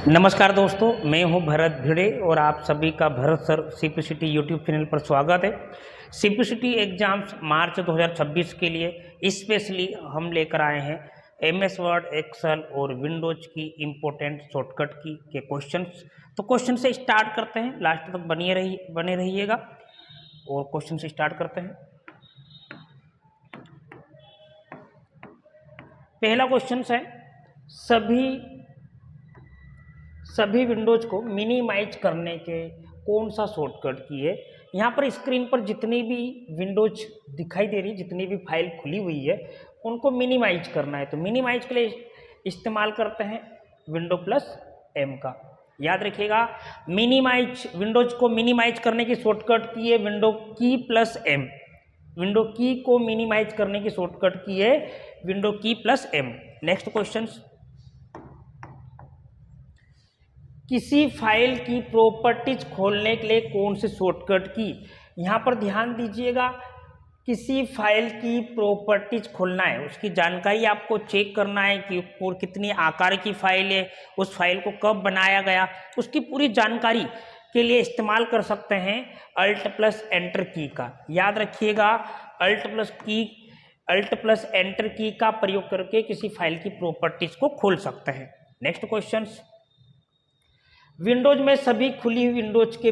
नमस्कार दोस्तों, मैं हूं भरत भिड़े और आप सभी का Bharat sir CPCT YouTube channel पर स्वागत है। सीपीसीटी एग्जाम्स मार्च 2026 के लिए स्पेशली हम लेकर आए हैं एमएस वर्ड, एक्सेल और विंडोज की इम्पोर्टेंट शॉर्टकट की के क्वेश्चंस। तो क्वेश्चन से स्टार्ट करते हैं, लास्ट तक बने रहिएगा और क्वेश्चन से स्टार्ट करते हैं। पहला क्वेश्चन है, सभी विंडोज को मिनिमाइज करने के कौन सा शॉर्टकट की है। यहाँ पर स्क्रीन पर जितनी भी विंडोज दिखाई दे रही, जितनी भी फाइल खुली हुई है उनको मिनिमाइज करना है। तो मिनिमाइज के लिए इस्तेमाल करते हैं विंडो प्लस एम का। याद रखिएगा, विंडोज को मिनिमाइज करने की शॉर्टकट की है विंडो की प्लस एम। विंडो की को मिनिमाइज करने की शॉर्टकट की है विंडो की प्लस एम। नेक्स्ट क्वेश्चन, किसी फाइल की प्रॉपर्टीज खोलने के लिए कौन सी शॉर्टकट की। यहाँ पर ध्यान दीजिएगा, किसी फाइल की प्रॉपर्टीज खोलना है, उसकी जानकारी आपको चेक करना है कि और कितनी आकार की फाइल है, उस फाइल को कब बनाया गया, उसकी पूरी जानकारी के लिए इस्तेमाल कर सकते हैं अल्ट प्लस एंटर की का। याद रखिएगा, अल्ट प्लस एंटर की का प्रयोग करके किसी फाइल की प्रॉपर्टीज को खोल सकते हैं। नेक्स्ट क्वेश्चन, विंडोज में सभी खुली हुई विंडोज के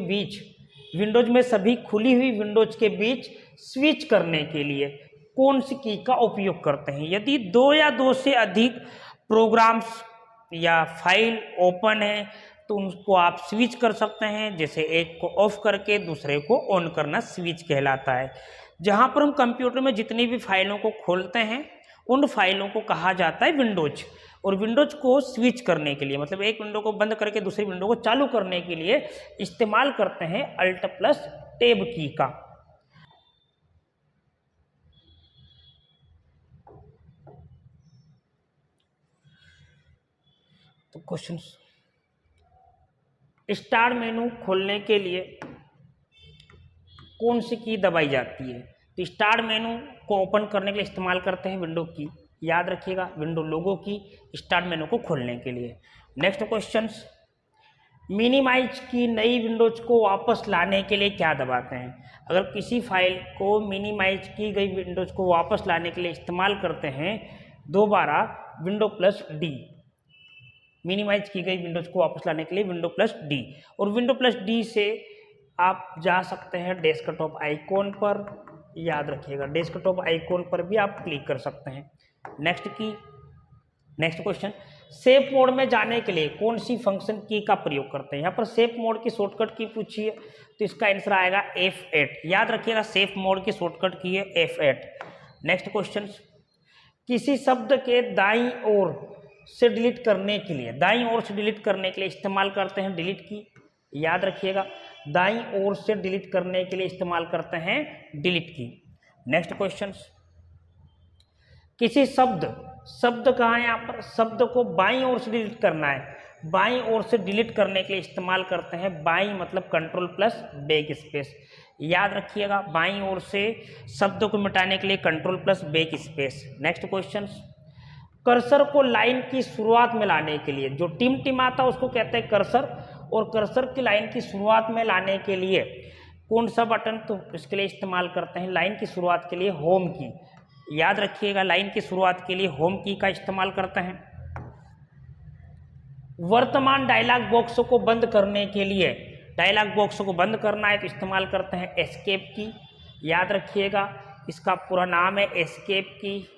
बीच स्विच करने के लिए कौन सी की का उपयोग करते हैं। यदि दो या दो से अधिक प्रोग्राम्स या फाइल ओपन है तो उनको आप स्विच कर सकते हैं। जैसे एक को ऑफ करके दूसरे को ऑन करना स्विच कहलाता है। जहां पर हम कंप्यूटर में जितनी भी फाइलों को खोलते हैं उन फाइलों को कहा जाता है विंडोज। और विंडोज को स्विच करने के लिए, मतलब एक विंडो को बंद करके दूसरी विंडो को चालू करने के लिए इस्तेमाल करते हैं अल्ट प्लस टैब की का। तो क्वेश्चन, स्टार्ट मेनू खोलने के लिए कौन सी की दबाई जाती है। तो स्टार्ट मेनू को ओपन करने के लिए इस्तेमाल करते हैं विंडो की। याद रखिएगा, विंडो लोगो की स्टार्ट मेनू को खोलने के लिए। नेक्स्ट क्वेश्चन, मिनिमाइज की नई विंडोज को वापस लाने के लिए क्या दबाते हैं। अगर किसी फाइल को मिनिमाइज की गई विंडोज को वापस लाने के लिए इस्तेमाल करते हैं दोबारा विंडो प्लस डी। मिनिमाइज की गई विंडोज को वापस लाने के लिए विंडो प्लस डी, और विंडो प्लस डी से आप जा सकते हैं डेस्कटॉप आइकॉन पर। याद रखिएगा, डेस्कटॉप आइकॉन पर भी आप क्लिक कर सकते हैं। नेक्स्ट क्वेश्चन, सेफ मोड में जाने के लिए कौन सी फंक्शन की का प्रयोग करते हैं। यहाँ पर सेफ मोड की शॉर्टकट की पूछी है तो इसका आंसर आएगा F8। याद रखिएगा, सेफ मोड की शॉर्टकट की है F8। नेक्स्ट क्वेश्चन, किसी शब्द के दाईं ओर से डिलीट करने के लिए इस्तेमाल करते हैं डिलीट की। याद रखिएगा, दाईं ओर से डिलीट करने के लिए इस्तेमाल करते हैं डिलीट की। नेक्स्ट क्वेश्चन, किसी शब्द कहाँ है, यहाँ पर शब्द को बाईं ओर से डिलीट करना है। बाईं ओर से डिलीट करने के लिए इस्तेमाल करते हैं बाईं मतलब कंट्रोल प्लस बैक स्पेस। याद रखिएगा, बाईं ओर से शब्द को मिटाने के लिए control plus back space. Next question, cursor को लाइन की शुरुआत में लाने के लिए, जो टिमटिमाता उसको कहते हैं कर्सर, और कर्सर की लाइन की शुरुआत में लाने के लिए कौन सा बटन, तो इसके लिए इस्तेमाल करते हैं लाइन की शुरुआत के लिए होम की। याद रखिएगा, लाइन की शुरुआत के लिए होम की का इस्तेमाल करते हैं। वर्तमान डायलॉग बॉक्स को बंद करने के लिए, डायलॉग बॉक्स को बंद करना है तो इस्तेमाल करते हैं एस्केप की। याद रखिएगा, इसका पूरा नाम है एस्केप की।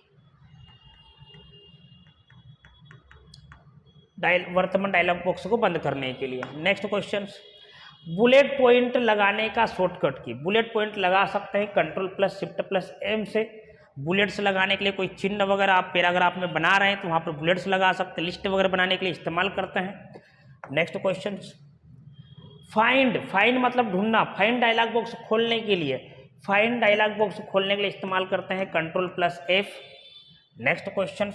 वर्तमान डायलॉग बॉक्स को बंद करने के लिए। नेक्स्ट क्वेश्चन, बुलेट पॉइंट लगाने का शॉर्टकट की। बुलेट पॉइंट लगा सकते हैं control plus shift plus M से। बुलेट्स लगाने के लिए कोई चिन्ह वगैरह आप पैराग्राफ में बना रहे हैं तो वहाँ पर बुलेट्स लगा सकते हैं। लिस्ट वगैरह बनाने के लिए इस्तेमाल करते हैं। नेक्स्ट क्वेश्चन, फाइंड मतलब ढूंढना। फाइंड डायलॉग बॉक्स खोलने के लिए इस्तेमाल करते हैं control plus F. Next question,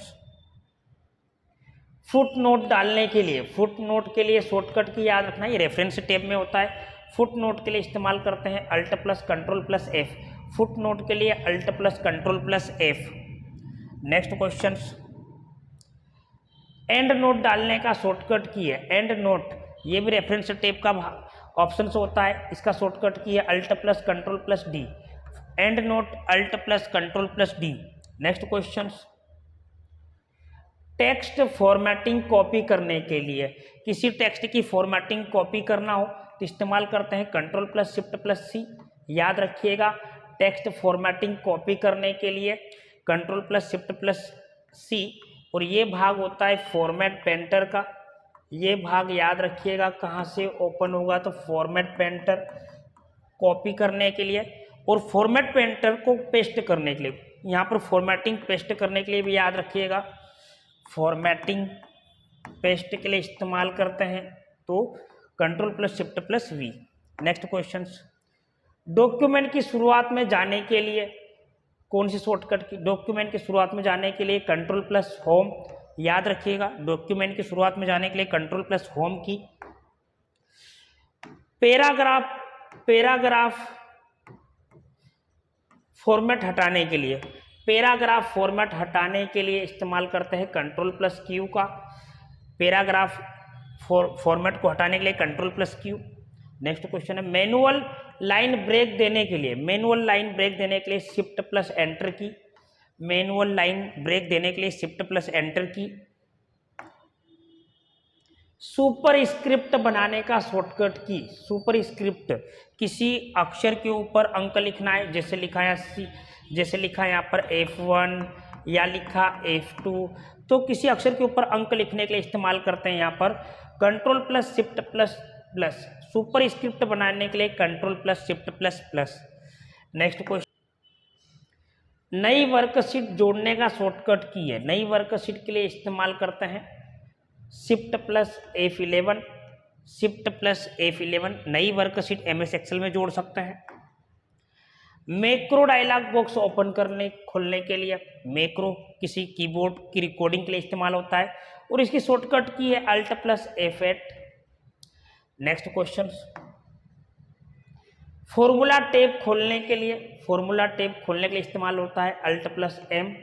foot note डालने के लिए शॉर्टकट की याद रखना, ये रेफरेंस टैब में होता है। फुट नोट के लिए इस्तेमाल करते हैं alt plus control plus F. Footnote के लिए alt plus control plus F. Next question, endnote डालने का शॉर्टकट की है एंड नोट, ये भी रेफरेंस टेप का ऑप्शन से होता है, इसका शॉर्टकट की है alt plus control plus D, endnote alt plus control plus D. Next question, text formatting copy करने के लिए, किसी टेक्स्ट की फॉर्मेटिंग कॉपी करना हो तो इस्तेमाल करते हैं कंट्रोल प्लस शिफ्ट प्लस सी। याद रखिएगा, टेक्स्ट फॉर्मेटिंग कॉपी करने के लिए कंट्रोल प्लस शिफ्ट प्लस सी, और ये भाग होता है फॉर्मेट पेंटर का। ये भाग याद रखिएगा कहाँ से ओपन होगा, तो फॉर्मेट पेंटर कॉपी करने के लिए, और फॉर्मेट पेंटर को पेस्ट करने के लिए, यहाँ पर फॉर्मेटिंग पेस्ट करने के लिए भी याद रखिएगा फॉर्मेटिंग पेस्ट के लिए इस्तेमाल करते हैं तो control plus shift plus V. Next question, document की शुरुआत में जाने के लिए कौन सी शॉर्टकट की, डॉक्यूमेंट की शुरुआत में जाने के लिए कंट्रोल प्लस होम। याद रखिएगा डॉक्यूमेंट की शुरुआत में जाने के लिए कंट्रोल प्लस होम की। पैराग्राफ फॉर्मेट हटाने के लिए, पैराग्राफ फॉर्मेट हटाने के लिए इस्तेमाल करते हैं कंट्रोल प्लस क्यू का। पैराग्राफ फॉर्मेट को हटाने के लिए control plus Q. Next question है, मैनुअल लाइन ब्रेक देने के लिए, मैनुअल लाइन ब्रेक देने के लिए शिफ्ट प्लस एंटर की। मैनुअल लाइन ब्रेक देने के लिए शिफ्ट प्लस एंटर की। सुपर स्क्रिप्ट बनाने का शॉर्टकट की, सुपर स्क्रिप्ट किसी अक्षर के ऊपर अंक लिखना है, जैसे लिखा है जैसे लिखा है यहाँ पर F1 या लिखा F2, तो किसी अक्षर के ऊपर अंक लिखने के लिए इस्तेमाल करते हैं यहाँ पर control plus shift plus plus. Super script बनाने के लिए control plus shift plus plus. Next question, नई वर्कशीट जोड़ने का शॉर्टकट की है, नई वर्कशीट के लिए इस्तेमाल करते हैं shift plus F11, shift plus F11। नई वर्कशीट MS एक्सेल में जोड़ सकते हैं। मैक्रो डायलॉग बॉक्स ओपन करने खोलने के लिए, मैक्रो किसी कीबोर्ड की रिकॉर्डिंग के लिए इस्तेमाल होता है और इसकी शॉर्टकट की है alt plus F8। Next question, formula tab खोलने के लिए, फॉर्मूला टैब खोलने के लिए इस्तेमाल होता है alt plus M।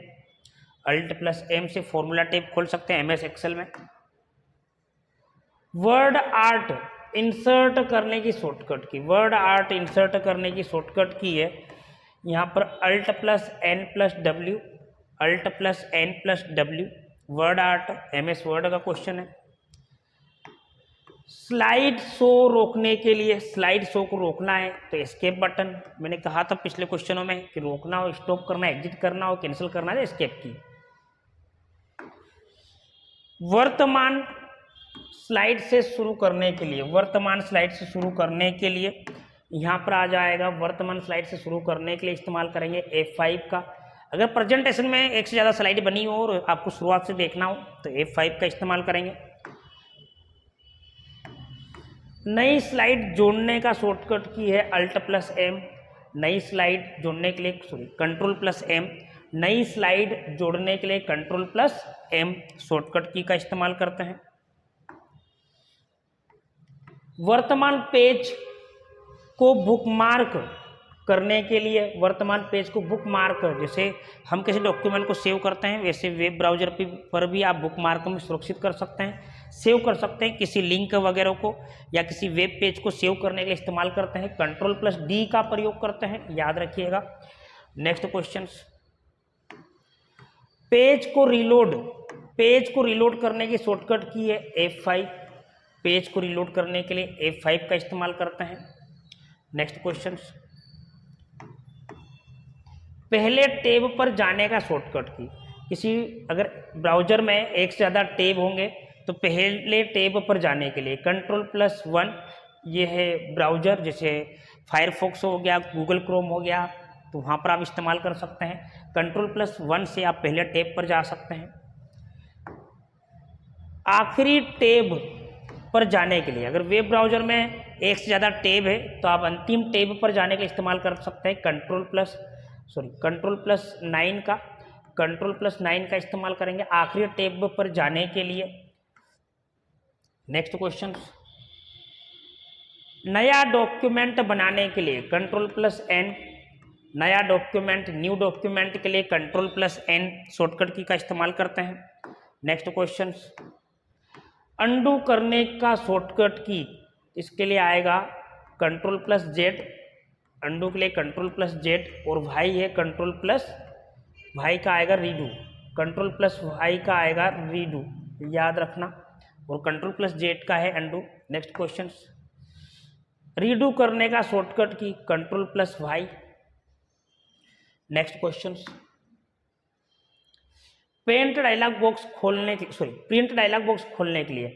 Alt plus M से फॉर्मूला टैब खोल सकते हैं MS एक्सेल में। वर्ड आर्ट इंसर्ट करने की शॉर्टकट की, वर्ड आर्ट इंसर्ट करने की शॉर्टकट की है यहाँ पर alt plus N plus W, alt plus N plus W। WordArt MS Word का क्वेश्चन है। स्लाइड शो रोकने के लिए, स्लाइड शो को रोकना है तो एस्केप बटन, मैंने कहा था पिछले क्वेश्चनों में कि रोकना हो, स्टॉप करना, एग्जिट करना हो, कैंसिल करना है, एस्केप की। वर्तमान स्लाइड से शुरू करने के लिए, वर्तमान स्लाइड से शुरू करने के लिए यहाँ पर आ जाएगा, वर्तमान स्लाइड से शुरू करने के लिए इस्तेमाल करेंगे F5 का। अगर प्रेजेंटेशन में एक से ज़्यादा स्लाइड बनी हो और आपको शुरुआत से देखना हो तो F5 का इस्तेमाल करेंगे। नई स्लाइड जोड़ने का शॉर्टकट की है अल्ट प्लस M। नई स्लाइड जोड़ने के लिए कंट्रोल प्लस M। नई स्लाइड जोड़ने के लिए कंट्रोल प्लस M शॉर्टकट की का इस्तेमाल करते हैं। वर्तमान पेज को बुकमार्क करने के लिए, वर्तमान पेज को बुकमार्क, जैसे हम किसी डॉक्यूमेंट को सेव करते हैं वैसे वेब ब्राउजर पर भी आप बुकमार्क में सुरक्षित कर सकते हैं, सेव कर सकते हैं। किसी लिंक वगैरह को या किसी वेब पेज को सेव करने के लिए इस्तेमाल करते हैं कंट्रोल प्लस D का प्रयोग करते हैं, याद रखिएगा। नेक्स्ट क्वेश्चन, पेज को रिलोड करने की शॉर्टकट की है F5। पेज को रिलोड करने के लिए F5 का इस्तेमाल करते हैं। नेक्स्ट क्वेश्चन, पहले टैब पर जाने का शॉर्टकट की, किसी अगर ब्राउजर में एक से ज़्यादा टैब होंगे तो पहले टैब पर जाने के लिए कंट्रोल प्लस 1, ये है ब्राउजर, जैसे फायरफॉक्स हो गया, गूगल क्रोम हो गया, तो वहाँ पर आप इस्तेमाल कर सकते हैं। कंट्रोल प्लस 1 से आप पहले टैब पर जा सकते हैं। आखिरी टैब पर जाने के लिए, अगर वेब ब्राउजर में एक से ज़्यादा टैब है तो आप अंतिम टैब पर जाने के लिए इस्तेमाल कर सकते हैं कंट्रोल प्लस 9 का, कंट्रोल प्लस 9 का इस्तेमाल करेंगे आखिरी टैब पर जाने के लिए। नेक्स्ट क्वेश्चन, नया डॉक्यूमेंट बनाने के लिए कंट्रोल प्लस N, नया डॉक्यूमेंट न्यू डॉक्यूमेंट के लिए कंट्रोल प्लस N शॉर्टकट की का इस्तेमाल करते हैं। नेक्स्ट क्वेश्चन, अंडू करने का शॉर्टकट की, इसके लिए आएगा कंट्रोल प्लस जेड, अंडू के लिए कंट्रोल प्लस जेड, और भाई है कंट्रोल प्लस, भाई का आएगा रीडू, कंट्रोल प्लस भाई का आएगा रीडू, याद रखना, और कंट्रोल प्लस जेड का है अंडू। नेक्स्ट क्वेश्चन, रीडू करने का शॉर्टकट की control plus Y. Next question, print dialog box खोलने के, सॉरी प्रिंट डायलॉग बॉक्स खोलने के लिए,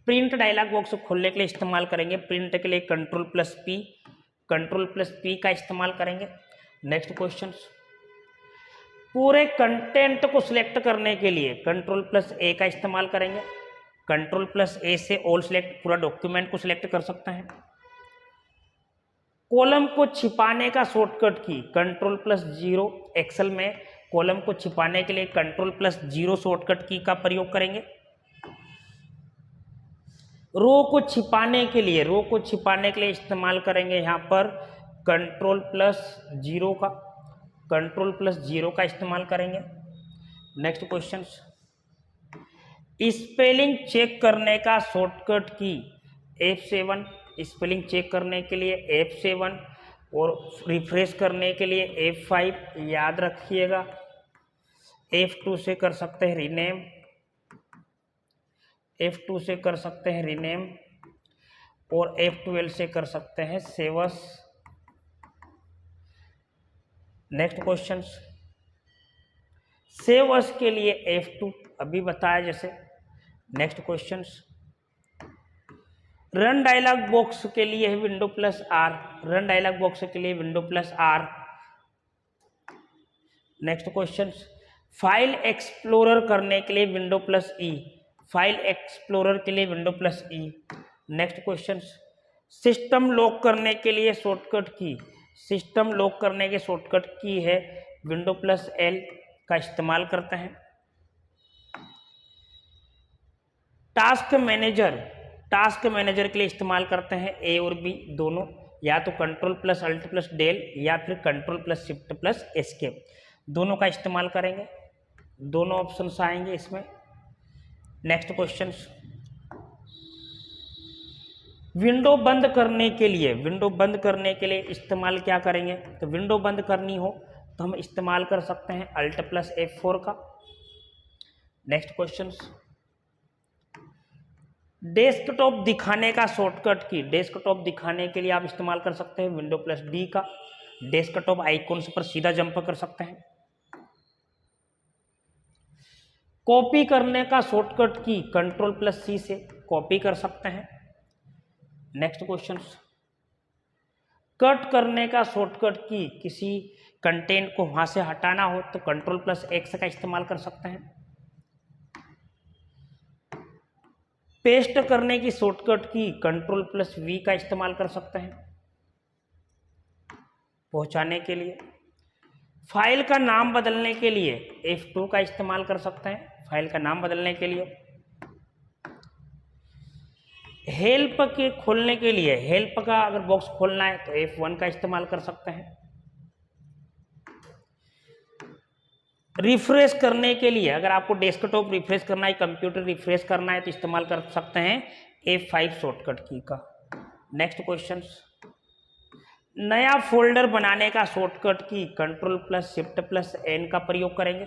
प्रिंट डायलॉग बॉक्स खोलने के लिए इस्तेमाल करेंगे प्रिंट के लिए control plus P, control plus P का इस्तेमाल करेंगे। नेक्स्ट क्वेश्चन, पूरे कंटेंट को सिलेक्ट करने के लिए कंट्रोल प्लस ए का इस्तेमाल करेंगे, कंट्रोल प्लस ए से ऑल सिलेक्ट, पूरा डॉक्यूमेंट को सिलेक्ट कर सकते हैं। कॉलम को छिपाने का शॉर्टकट की कंट्रोल प्लस जीरो, एक्सेल में कॉलम को छिपाने के लिए कंट्रोल प्लस जीरो शॉर्टकट की का प्रयोग करेंगे। रो को छिपाने के लिए, रो को छिपाने के लिए इस्तेमाल करेंगे यहाँ पर कंट्रोल प्लस जीरो का, कंट्रोल प्लस जीरो का इस्तेमाल करेंगे। नेक्स्ट क्वेश्चन, स्पेलिंग चेक करने का शॉर्टकट की F7, स्पेलिंग चेक करने के लिए F7 और रिफ्रेश करने के लिए F5, याद रखिएगा। F2 से कर सकते हैं रीनेम, F2 से कर सकते हैं रीनेम, और F12 से कर सकते हैं सेवस। नेक्स्ट क्वेश्चन, सेवस के लिए F2 अभी बताया जैसे। Next question, run dialog box के लिए है window plus R, run dialog box के लिए window plus R. Next question, file explorer करने के लिए window plus E, file explorer के लिए window plus E. Next question, system lock करने के लिए शॉर्टकट की, सिस्टम लॉक करने के शॉर्टकट की है विंडो प्लस एल का इस्तेमाल करते हैं। टास्क मैनेजर, टास्क मैनेजर के लिए इस्तेमाल करते हैं ए और बी दोनों, या तो control plus alt plus del या फिर control plus shift plus escape, दोनों का इस्तेमाल करेंगे, दोनों ऑप्शंस आएंगे इसमें। नेक्स्ट क्वेश्चन, विंडो बंद करने के लिए, विंडो बंद करने के लिए इस्तेमाल क्या करेंगे, तो विंडो बंद करनी हो तो हम इस्तेमाल कर सकते हैं अल्ट प्लस F4 का। नेक्स्ट क्वेश्चन, डेस्कटॉप दिखाने का शॉर्टकट की, डेस्कटॉप दिखाने के लिए आप इस्तेमाल कर सकते हैं विंडो प्लस डी का, डेस्कटॉप आइकॉन पर सीधा जंप कर सकते हैं। कॉपी करने का शॉर्टकट की कंट्रोल प्लस सी से कॉपी कर सकते हैं। नेक्स्ट क्वेश्चन, कट करने का शॉर्टकट की, किसी कंटेंट को वहां से हटाना हो तो कंट्रोल प्लस एक्स का इस्तेमाल कर सकते हैं। पेस्ट करने की शॉर्टकट की कंट्रोल प्लस वी का इस्तेमाल कर सकते हैं पहुंचाने के लिए। फाइल का नाम बदलने के लिए F2 का इस्तेमाल कर सकते हैं, फाइल का नाम बदलने के लिए। हेल्प के खोलने के लिए, हेल्प का अगर बॉक्स खोलना है तो F1 का इस्तेमाल कर सकते हैं। रिफ्रेश करने के लिए, अगर आपको डेस्कटॉप रिफ्रेश करना है, कंप्यूटर रिफ्रेश करना है तो इस्तेमाल कर सकते हैं F5 शॉर्टकट की का। नेक्स्ट क्वेश्चन, नया फोल्डर बनाने का शॉर्टकट की control plus shift plus N का प्रयोग करेंगे।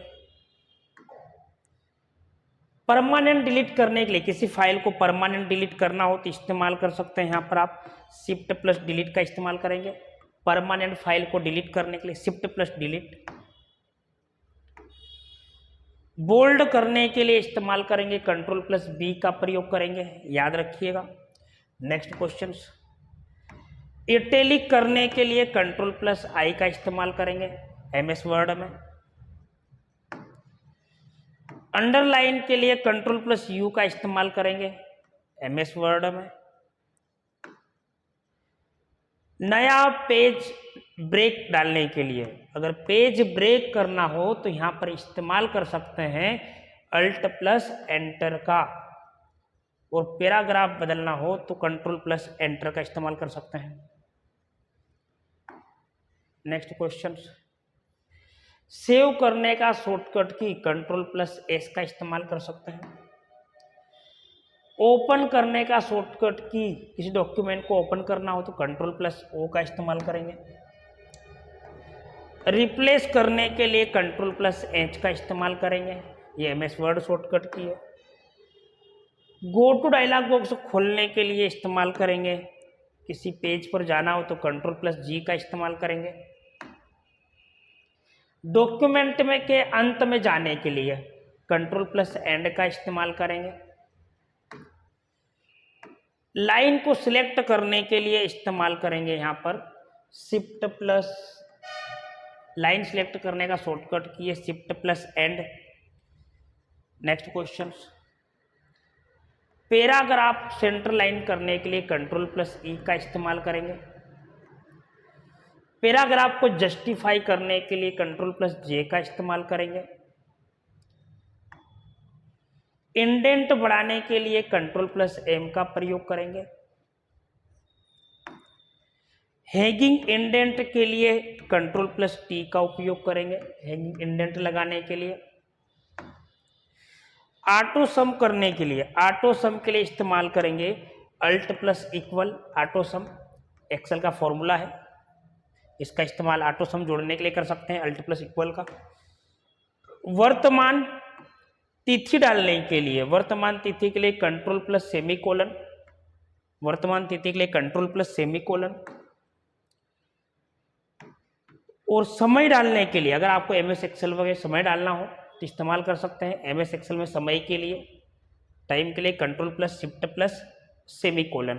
परमानेंट डिलीट करने के लिए, किसी फाइल को परमानेंट डिलीट करना हो तो इस्तेमाल कर सकते हैं, यहाँ पर आप शिफ्ट प्लस डिलीट का इस्तेमाल करेंगे परमानेंट फाइल को डिलीट करने के लिए, शिफ्ट प्लस डिलीट। बोल्ड करने के लिए इस्तेमाल करेंगे कंट्रोल प्लस बी का प्रयोग करेंगे, याद रखिएगा। नेक्स्ट क्वेश्चन, इटैलिक करने के लिए कंट्रोल प्लस आई का इस्तेमाल करेंगे MS वर्ड में। अंडरलाइन के लिए कंट्रोल प्लस यू का इस्तेमाल करेंगे MS वर्ड में। नया पेज ब्रेक डालने के लिए, अगर पेज ब्रेक करना हो तो यहाँ पर इस्तेमाल कर सकते हैं अल्ट प्लस एंटर का, और पैराग्राफ बदलना हो तो कंट्रोल प्लस एंटर का इस्तेमाल कर सकते हैं। नेक्स्ट क्वेश्चन, सेव करने का शॉर्टकट की Ctrl+S का इस्तेमाल कर सकते हैं। ओपन करने का शॉर्टकट की, किसी डॉक्यूमेंट को ओपन करना हो तो Ctrl+O का इस्तेमाल करेंगे। रिप्लेस करने के लिए Ctrl+H का इस्तेमाल करेंगे, ये MS वर्ड शॉर्टकट की है। गो टू डायलॉग बॉक्स खोलने के लिए इस्तेमाल करेंगे, किसी पेज पर जाना हो तो Ctrl+G का इस्तेमाल करेंगे। डॉक्यूमेंट में के अंत में जाने के लिए Ctrl+End का इस्तेमाल करेंगे। लाइन को सिलेक्ट करने के लिए इस्तेमाल करेंगे यहाँ पर Shift+, लाइन सिलेक्ट करने का शॉर्टकट की है Shift+End। Next question, paragraph centre line करने के लिए Ctrl+E का इस्तेमाल करेंगे। पैराग्राफ को जस्टिफाई करने के लिए Ctrl+J का इस्तेमाल करेंगे। इंडेंट बढ़ाने के लिए Ctrl+M का प्रयोग करेंगे। हैगिंग इंडेंट के लिए Ctrl+T का उपयोग करेंगे, हैगिंग इंडेंट लगाने के लिए। ऑटो सम करने के लिए, ऑटो सम के लिए इस्तेमाल करेंगे Alt+= ऑटो सम, एक्सेल का फॉर्मूला है, इसका इस्तेमाल ऑटो सम जोड़ने के लिए कर सकते हैं Alt+= का। वर्तमान तिथि डालने के लिए, वर्तमान तिथि के लिए Ctrl+सेमीकोलन, वर्तमान तिथि के लिए Ctrl+सेमीकोलन। और समय डालने के लिए, अगर आपको MS एक्सेल वगैरह समय डालना हो तो इस्तेमाल कर सकते हैं MS एक्सेल में समय के लिए, टाइम के लिए Ctrl+Shift+सेमीकोलन।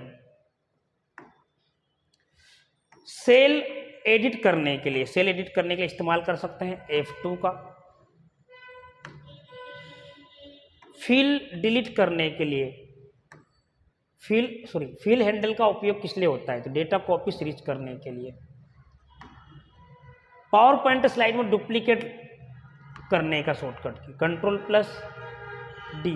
सेल एडिट करने के लिए, सेल एडिट करने के लिए इस्तेमाल कर सकते हैं F2 का। फिल डिलीट करने के लिए, फिल हैंडल का उपयोग किस लिए होता है तो डेटा कॉपी सीरीज करने के लिए। पावर पॉइंट स्लाइड में डुप्लीकेट करने का शॉर्टकट की Ctrl+D।